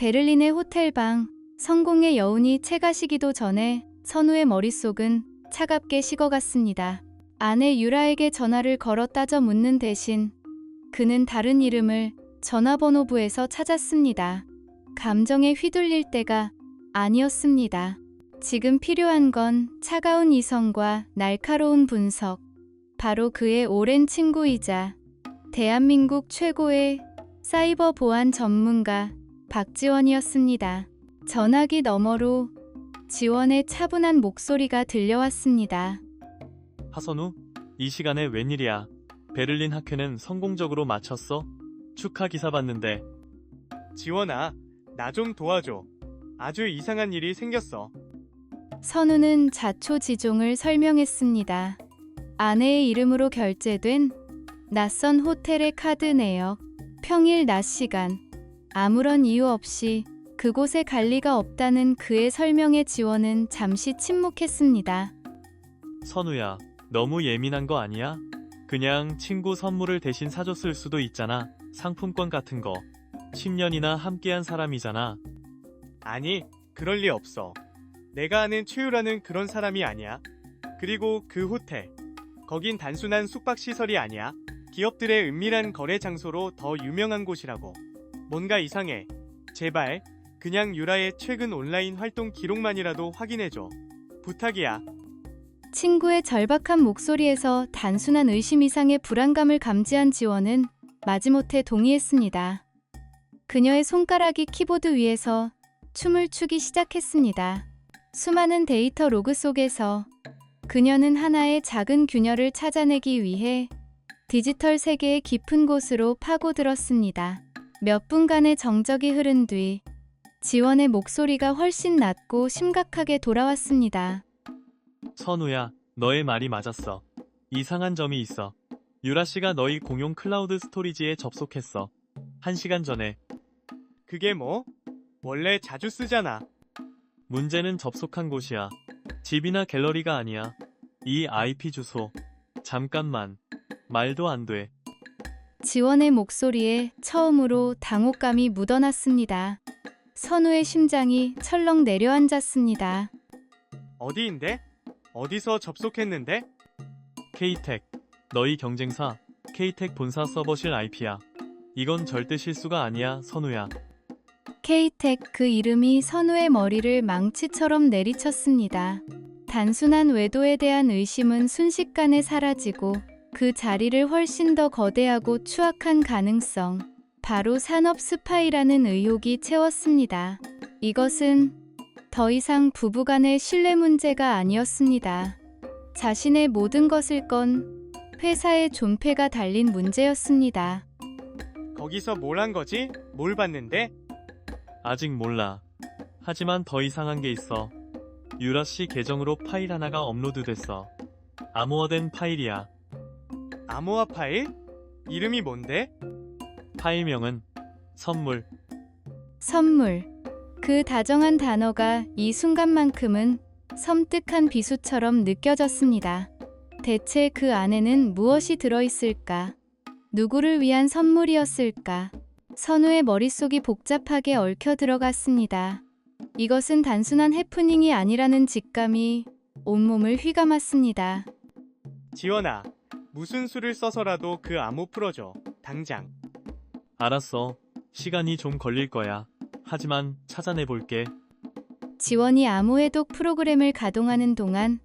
베를린의 호텔방. 성공의 여운이 채가 시기도 전에 선우의 머릿속은 차갑게 식어갔습니다. 아내 유라에게 전화를 걸어 따져 묻는 대신 그는 다른 이름을 전화번호부에서 찾았습니다. 감정에 휘둘릴 때가 아니었습니다. 지금 필요한 건 차가운 이성과 날카로운 분석. 바로 그의 오랜 친구이자 대한민국 최고의 사이버 보안 전문가 박지원이었습니다. 전화기 너머로 지원의 차분한 목소리가 들려왔습니다. 하선우, 이 시간에 웬일이야? 베를린 학회는 성공적으로 마쳤어? 축하 기사 봤는데. 지원아, 나 좀 도와줘. 아주 이상한 일이 생겼어. 선우는 자초지종을 설명했습니다. 아내의 이름으로 결제된 낯선 호텔의 카드 내역. 평일 낮 시간. 아무런 이유 없이 그곳에 갈 리가 없다는 그의 설명에 지원은 잠시 침묵했습니다. 선우야, 너무 예민한 거 아니야? 그냥 친구 선물을 대신 사줬을 수도 있잖아. 상품권 같은 거. 10년이나 함께한 사람이잖아. 아니, 그럴 리 없어. 내가 아는 최유라는 그런 사람이 아니야. 그리고 그 호텔. 거긴 단순한 숙박시설이 아니야. 기업들의 은밀한 거래 장소로 더 유명한 곳이라고. 뭔가 이상해. 제발, 그냥 유라의 최근 온라인 활동 기록만이라도 확인해줘. 부탁이야. 친구의 절박한 목소리에서 단순한 의심 이상의 불안감을 감지한 지원은 마지못해 동의했습니다. 그녀의 손가락이 키보드 위에서 춤을 추기 시작했습니다. 수많은 데이터 로그 속에서 그녀는 하나의 작은 균열을 찾아내기 위해 디지털 세계의 깊은 곳으로 파고들었습니다. 몇 분간의 정적이 흐른 뒤 지원의 목소리가 훨씬 낮고 심각하게 돌아왔습니다. 선우야, 너의 말이 맞았어. 이상한 점이 있어. 유라 씨가 너희 공용 클라우드 스토리지에 접속했어. 1시간 전에. 그게 뭐? 원래 자주 쓰잖아. 문제는 접속한 곳이야. 집이나 갤러리가 아니야. 이 IP 주소. 잠깐만. 말도 안 돼. 지원의 목소리에 처음으로 당혹감이 묻어났습니다. 선우의 심장이 철렁 내려앉았습니다. 어디인데? 어디서 접속했는데? K-Tech. 너희 경쟁사 K-Tech 본사 서버실 IP야. 이건 절대 실수가 아니야, 선우야. K-Tech, 그 이름이 선우의 머리를 망치처럼 내리쳤습니다. 단순한 외도에 대한 의심은 순식간에 사라지고 그 자리를 훨씬 더 거대하고 추악한 가능성, 바로 산업 스파이라는 의혹이 채웠습니다. 이것은 더 이상 부부간의 신뢰 문제가 아니었습니다. 자신의 모든 것을 건 회사의 존폐가 달린 문제였습니다. 거기서 뭘 한 거지? 뭘 봤는데? 아직 몰라. 하지만 더 이상한 게 있어. 유라 씨 계정으로 파일 하나가 업로드됐어. 암호화된 파일이야. 암호화 파일? 이름이 뭔데? 파일명은 선물. 선물. 그 다정한 단어가 이 순간만큼은 섬뜩한 비수처럼 느껴졌습니다. 대체 그 안에는 무엇이 들어있을까? 누구를 위한 선물이었을까? 선우의 머릿속이 복잡하게 얽혀 들어갔습니다. 이것은 단순한 해프닝이 아니라는 직감이 온몸을 휘감았습니다. 지원아, 무슨 수를 써서라도 그 암호 풀어줘. 당장. 알았어. 시간이 좀 걸릴 거야. 하지만 찾아내볼게. 지원이 암호 해독 프로그램을 가동하는 동안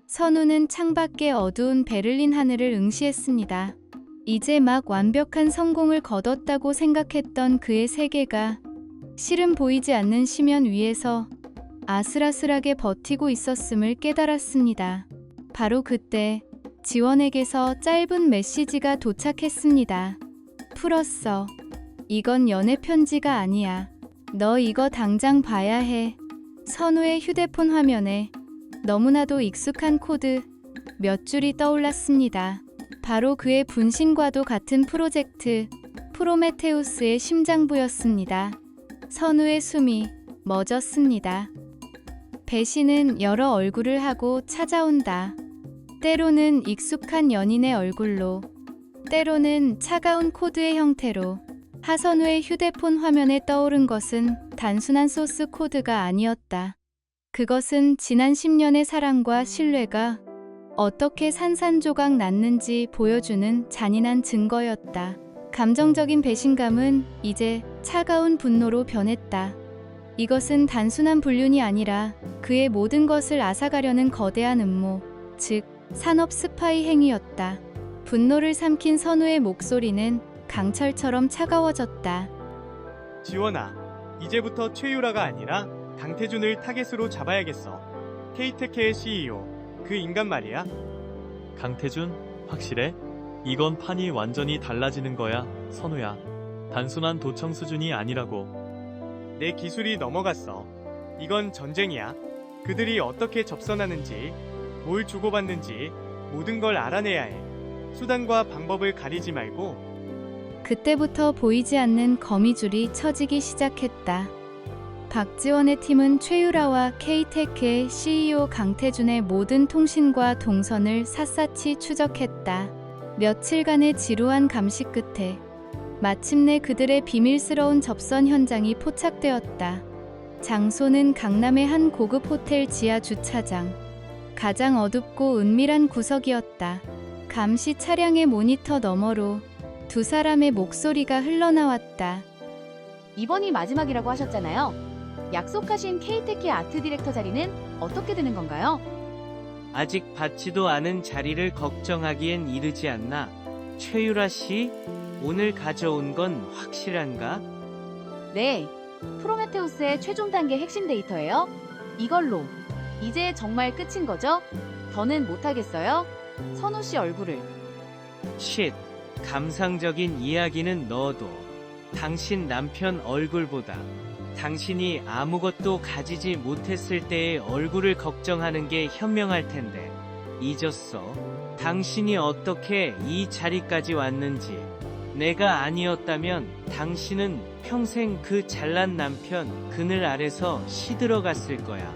선우는 창밖의 어두운 베를린 하늘을 응시했습니다. 이제 막 완벽한 성공을 거뒀다고 생각했던 그의 세계가 실은 보이지 않는 심연 위에서 아슬아슬하게 버티고 있었음을 깨달았습니다. 바로 그때 지원에게서 짧은 메시지가 도착했습니다. 풀었어. 이건 연애 편지가 아니야. 너 이거 당장 봐야 해. 선우의 휴대폰 화면에 너무나도 익숙한 코드 몇 줄이 떠올랐습니다. 바로 그의 분신과도 같은 프로젝트 프로메테우스의 심장부였습니다. 선우의 숨이 멎었습니다. 배신은 여러 얼굴을 하고 찾아온다. 때로는 익숙한 연인의 얼굴로, 때로는 차가운 코드의 형태로. 하선우의 휴대폰 화면에 떠오른 것은 단순한 소스 코드가 아니었다. 그것은 지난 10년의 사랑과 신뢰가 어떻게 산산조각 났는지 보여주는 잔인한 증거였다. 감정적인 배신감은 이제 차가운 분노로 변했다. 이것은 단순한 불륜이 아니라 그의 모든 것을 앗아가려는 거대한 음모, 즉 산업 스파이 행위였다. 분노를 삼킨 선우의 목소리는 강철처럼 차가워졌다. 지원아, 이제부터 최유라가 아니라 강태준을 타겟으로 잡아야겠어. 케이테케의 CEO, 그 인간 말이야. 강태준? 확실해? 이건 판이 완전히 달라지는 거야, 선우야. 단순한 도청 수준이 아니라고. 내 기술이 넘어갔어. 이건 전쟁이야. 그들이 어떻게 접선하는지, 뭘 주고받는지 모든 걸 알아내야 해. 수단과 방법을 가리지 말고. 그때부터 보이지 않는 거미줄이 쳐지기 시작했다. 박지원의 팀은 최유라와 K테크의 CEO 강태준의 모든 통신과 동선을 샅샅이 추적했다. 며칠간의 지루한 감시 끝에 마침내 그들의 비밀스러운 접선 현장이 포착되었다. 장소는 강남의 한 고급 호텔 지하 주차장. 가장 어둡고 은밀한 구석이었다. 감시 차량의 모니터 너머로 두 사람의 목소리가 흘러나왔다. 이번이 마지막이라고 하셨잖아요. 약속하신 K테크 아트 디렉터 자리는 어떻게 되는 건가요? 아직 받지도 않은 자리를 걱정하기엔 이르지 않나? 최유라 씨, 오늘 가져온 건 확실한가? 네, 프로메테우스의 최종 단계 핵심 데이터예요. 이걸로 이제 정말 끝인 거죠? 더는 못하겠어요? 선우 씨 얼굴을. 쉿, 감상적인 이야기는 넣어도 당신 남편 얼굴보다 당신이 아무것도 가지지 못했을 때의 얼굴을 걱정하는 게 현명할 텐데 잊었어. 당신이 어떻게 이 자리까지 왔는지. 내가 아니었다면 당신은 평생 그 잘난 남편 그늘 아래서 시들어갔을 거야.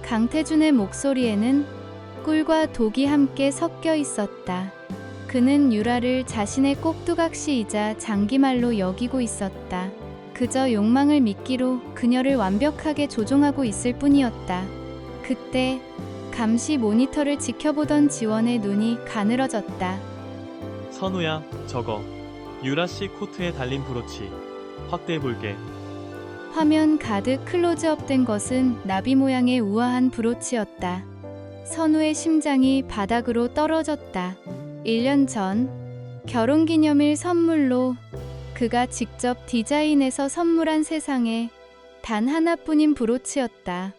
강태준의 목소리에는 꿀과 독이 함께 섞여 있었다. 그는 유라를 자신의 꼭두각시이자 장기말로 여기고 있었다. 그저 욕망을 미끼로 그녀를 완벽하게 조종하고 있을 뿐이었다. 그때 감시 모니터를 지켜보던 지원의 눈이 가늘어졌다. 선우야, 저거. 유라씨 코트에 달린 브로치. 확대해볼게. 화면 가득 클로즈업된 것은 나비 모양의 우아한 브로치였다. 선우의 심장이 바닥으로 떨어졌다. 1년 전 결혼기념일 선물로 그가 직접 디자인해서 선물한 세상에 단 하나뿐인 브로치였다.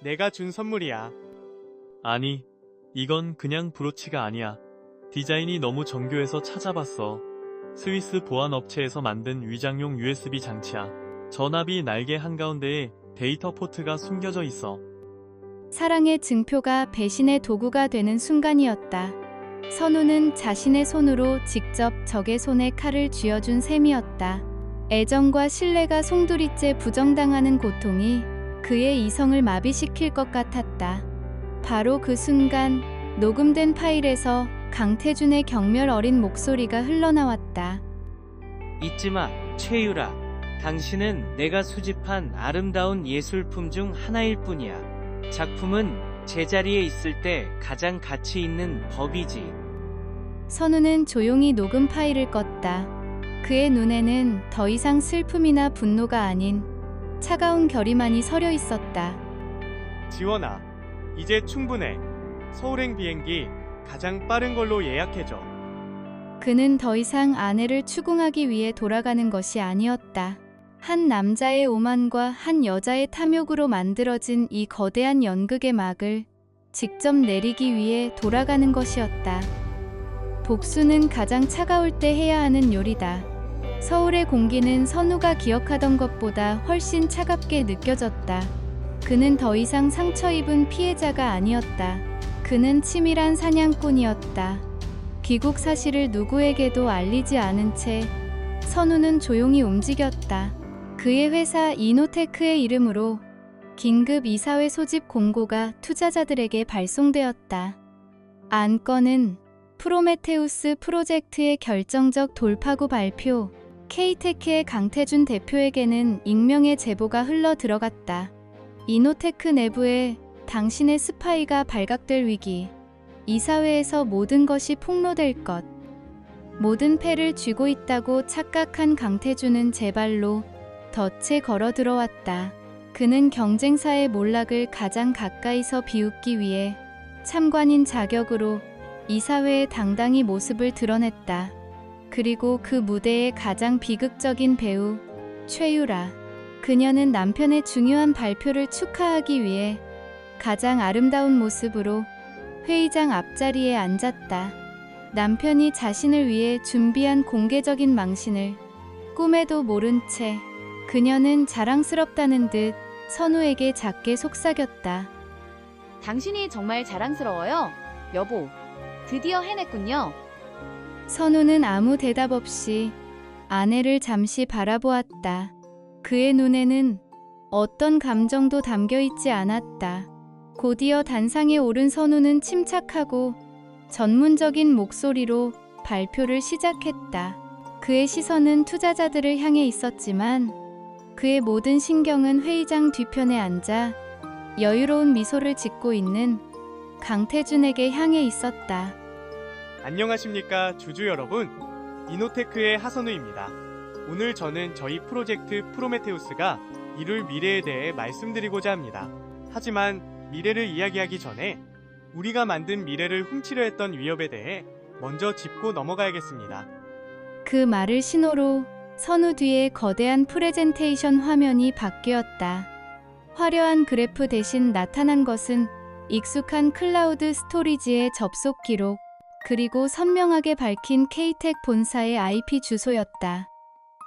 내가 준 선물이야. 아니, 이건 그냥 브로치가 아니야. 디자인이 너무 정교해서 찾아봤어. 스위스 보안 업체에서 만든 위장용 USB 장치야. 전압이 날개 한가운데에 데이터 포트가 숨겨져 있어. 사랑의 증표가 배신의 도구가 되는 순간이었다. 선우는 자신의 손으로 직접 적의 손에 칼을 쥐어준 셈이었다. 애정과 신뢰가 송두리째 부정당하는 고통이 그의 이성을 마비시킬 것 같았다. 바로 그 순간 녹음된 파일에서 강태준의 경멸 어린 목소리가 흘러나왔다. 잊지 마, 최유라. 당신은 내가 수집한 아름다운 예술품 중 하나일 뿐이야. 작품은 제자리에 있을 때 가장 가치 있는 법이지. 선우는 조용히 녹음 파일을 껐다. 그의 눈에는 더 이상 슬픔이나 분노가 아닌 차가운 결의만이 서려 있었다. 지원아, 이제 충분해. 서울행 비행기 가장 빠른 걸로 예약해줘. 그는 더 이상 아내를 추궁하기 위해 돌아가는 것이 아니었다. 한 남자의 오만과 한 여자의 탐욕으로 만들어진 이 거대한 연극의 막을 직접 내리기 위해 돌아가는 것이었다. 복수는 가장 차가울 때 해야 하는 요리다. 서울의 공기는 선우가 기억하던 것보다 훨씬 차갑게 느껴졌다. 그는 더 이상 상처 입은 피해자가 아니었다. 그는 치밀한 사냥꾼이었다. 귀국 사실을 누구에게도 알리지 않은 채 선우는 조용히 움직였다. 그의 회사 이노테크의 이름으로 긴급 이사회 소집 공고가 투자자들에게 발송되었다. 안건은 프로메테우스 프로젝트의 결정적 돌파구 발표, K테크의 강태준 대표에게는 익명의 제보가 흘러 들어갔다. 이노테크 내부에 당신의 스파이가 발각될 위기. 이사회에서 모든 것이 폭로될 것. 모든 패를 쥐고 있다고 착각한 강태준은 제 발로 덫에 걸어 들어왔다. 그는 경쟁사의 몰락을 가장 가까이서 비웃기 위해 참관인 자격으로 이사회에 당당히 모습을 드러냈다. 그리고 그 무대의 가장 비극적인 배우, 최유라. 그녀는 남편의 중요한 발표를 축하하기 위해 가장 아름다운 모습으로 회의장 앞자리에 앉았다. 남편이 자신을 위해 준비한 공개적인 망신을 꿈에도 모른 채 그녀는 자랑스럽다는 듯 선우에게 작게 속삭였다. 당신이 정말 자랑스러워요. 여보, 드디어 해냈군요. 선우는 아무 대답 없이 아내를 잠시 바라보았다. 그의 눈에는 어떤 감정도 담겨 있지 않았다. 곧이어 단상에 오른 선우는 침착하고 전문적인 목소리로 발표를 시작했다. 그의 시선은 투자자들을 향해 있었지만 그의 모든 신경은 회의장 뒤편에 앉아 여유로운 미소를 짓고 있는 강태준에게 향해 있었다. 안녕하십니까 주주 여러분. 이노테크의 하선우입니다. 오늘 저는 저희 프로젝트 프로메테우스가 이룰 미래에 대해 말씀드리고자 합니다. 하지만 미래를 이야기하기 전에 우리가 만든 미래를 훔치려 했던 위협에 대해 먼저 짚고 넘어가야겠습니다. 그 말을 신호로 선우 뒤에 거대한 프레젠테이션 화면이 바뀌었다. 화려한 그래프 대신 나타난 것은 익숙한 클라우드 스토리지의 접속 기록, 그리고 선명하게 밝힌 K텍 본사의 IP 주소였다.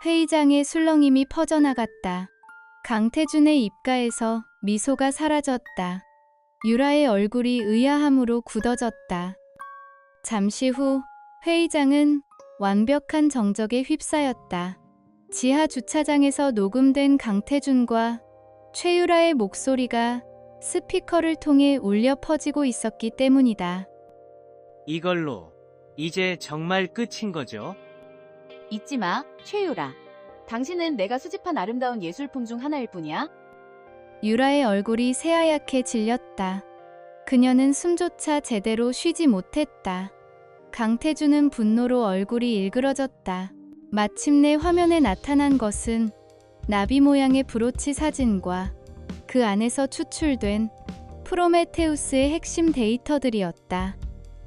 회의장의 술렁임이 퍼져나갔다. 강태준의 입가에서 미소가 사라졌다. 유라의 얼굴이 의아함으로 굳어졌다. 잠시 후 회의장은 완벽한 정적에 휩싸였다. 지하 주차장에서 녹음된 강태준과 최유라의 목소리가 스피커를 통해 울려 퍼지고 있었기 때문이다. 이걸로 이제 정말 끝인 거죠? 잊지 마, 최유라. 당신은 내가 수집한 아름다운 예술품 중 하나일 뿐이야. 유라의 얼굴이 새하얗게 질렸다. 그녀는 숨조차 제대로 쉬지 못했다. 강태준은 분노로 얼굴이 일그러졌다. 마침내 화면에 나타난 것은 나비 모양의 브로치 사진과 그 안에서 추출된 프로메테우스의 핵심 데이터들이었다.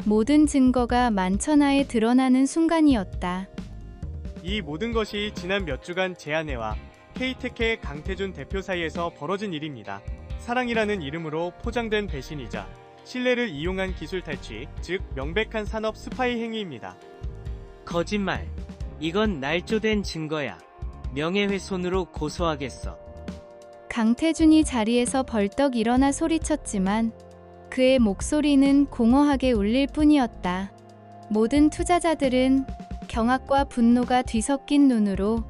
모든 증거가 만천하에 드러나는 순간이었다. 이 모든 것이 지난 몇 주간 제 아내와 K테크의 강태준 대표 사이에서 벌어진 일입니다. 사랑이라는 이름으로 포장된 배신이자 신뢰를 이용한 기술 탈취, 즉 명백한 산업 스파이 행위입니다. 거짓말. 이건 날조된 증거야. 명예훼손으로 고소하겠어. 강태준이 자리에서 벌떡 일어나 소리쳤지만 그의 목소리는 공허하게 울릴 뿐이었다. 모든 투자자들은 경악과 분노가 뒤섞인 눈으로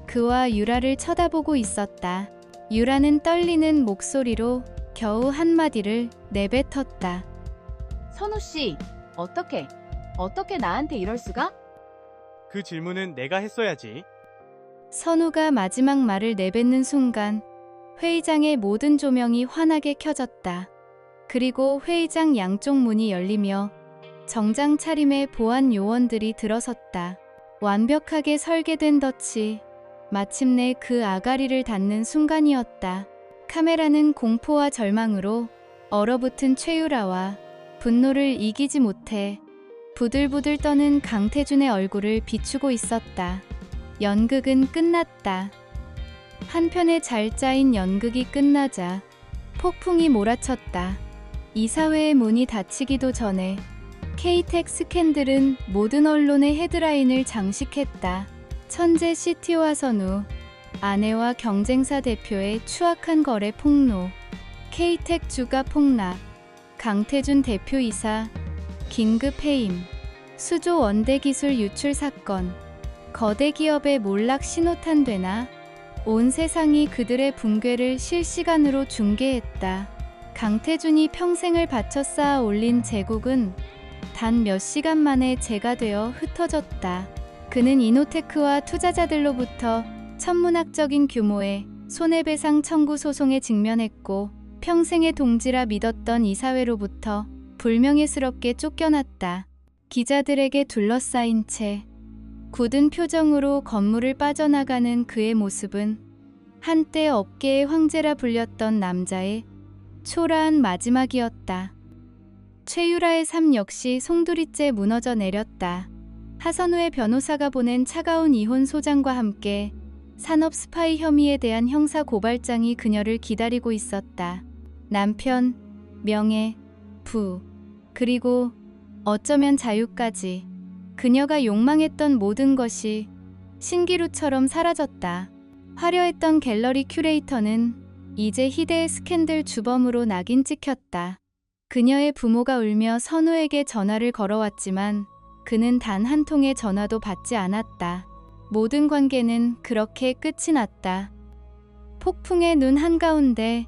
그와 유라를 쳐다보고 있었다. 유라는 떨리는 목소리로 겨우 한마디를 내뱉었다. 선우 씨, 어떻게 나한테 이럴 수가? 그 질문은 내가 했어야지. 선우가 마지막 말을 내뱉는 순간 회의장의 모든 조명이 환하게 켜졌다. 그리고 회의장 양쪽 문이 열리며 정장 차림의 보안 요원들이 들어섰다. 완벽하게 설계된 덫이 마침내 그 아가리를 닫는 순간이었다. 카메라는 공포와 절망으로 얼어붙은 최유라와 분노를 이기지 못해 부들부들 떠는 강태준의 얼굴을 비추고 있었다. 연극은 끝났다. 한편의 잘 짜인 연극이 끝나자 폭풍이 몰아쳤다. 이사회의 문이 닫히기도 전에 K텍 스캔들은 모든 언론의 헤드라인을 장식했다. 천재 CTO와 선우, 아내와 경쟁사 대표의 추악한 거래 폭로, K텍 주가 폭락, 강태준 대표이사 긴급 해임, 수조 원대 기술 유출 사건, 거대 기업의 몰락 신호탄 되나? 온 세상이 그들의 붕괴를 실시간으로 중계했다. 강태준이 평생을 바쳐 쌓아 올린 제국은 단 몇 시간 만에 재가 되어 흩어졌다. 그는 이노테크와 투자자들로부터 천문학적인 규모의 손해배상 청구 소송에 직면했고 평생의 동지라 믿었던 이사회로부터 불명예스럽게 쫓겨났다. 기자들에게 둘러싸인 채 굳은 표정으로 건물을 빠져나가는 그의 모습은 한때 업계의 황제라 불렸던 남자의 초라한 마지막이었다. 최유라의 삶 역시 송두리째 무너져 내렸다. 하선우의 변호사가 보낸 차가운 이혼 소장과 함께 산업 스파이 혐의에 대한 형사 고발장이 그녀를 기다리고 있었다. 남편, 명예, 부, 그리고 어쩌면 자유까지. 그녀가 욕망했던 모든 것이 신기루처럼 사라졌다. 화려했던 갤러리 큐레이터는 이제 희대의 스캔들 주범으로 낙인 찍혔다. 그녀의 부모가 울며 선우에게 전화를 걸어왔지만 그는 단 한 통의 전화도 받지 않았다. 모든 관계는 그렇게 끝이 났다. 폭풍의 눈 한가운데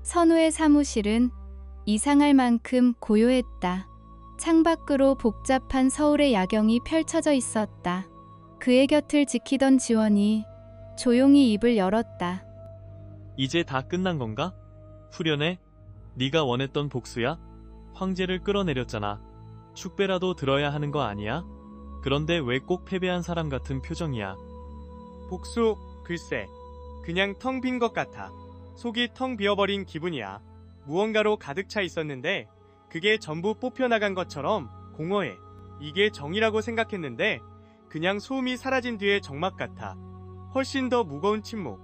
선우의 사무실은 이상할 만큼 고요했다. 창밖으로 복잡한 서울의 야경이 펼쳐져 있었다. 그의 곁을 지키던 지원이 조용히 입을 열었다. 이제 다 끝난 건가? 후련해? 네가 원했던 복수야? 황제를 끌어내렸잖아. 축배라도 들어야 하는 거 아니야? 그런데 왜 꼭 패배한 사람 같은 표정이야? 복수, 글쎄. 그냥 텅 빈 것 같아. 속이 텅 비어버린 기분이야. 무언가로 가득 차 있었는데 그게 전부 뽑혀나간 것처럼 공허해. 이게 정이라고 생각했는데 그냥 소음이 사라진 뒤의 정막 같아. 훨씬 더 무거운 침묵.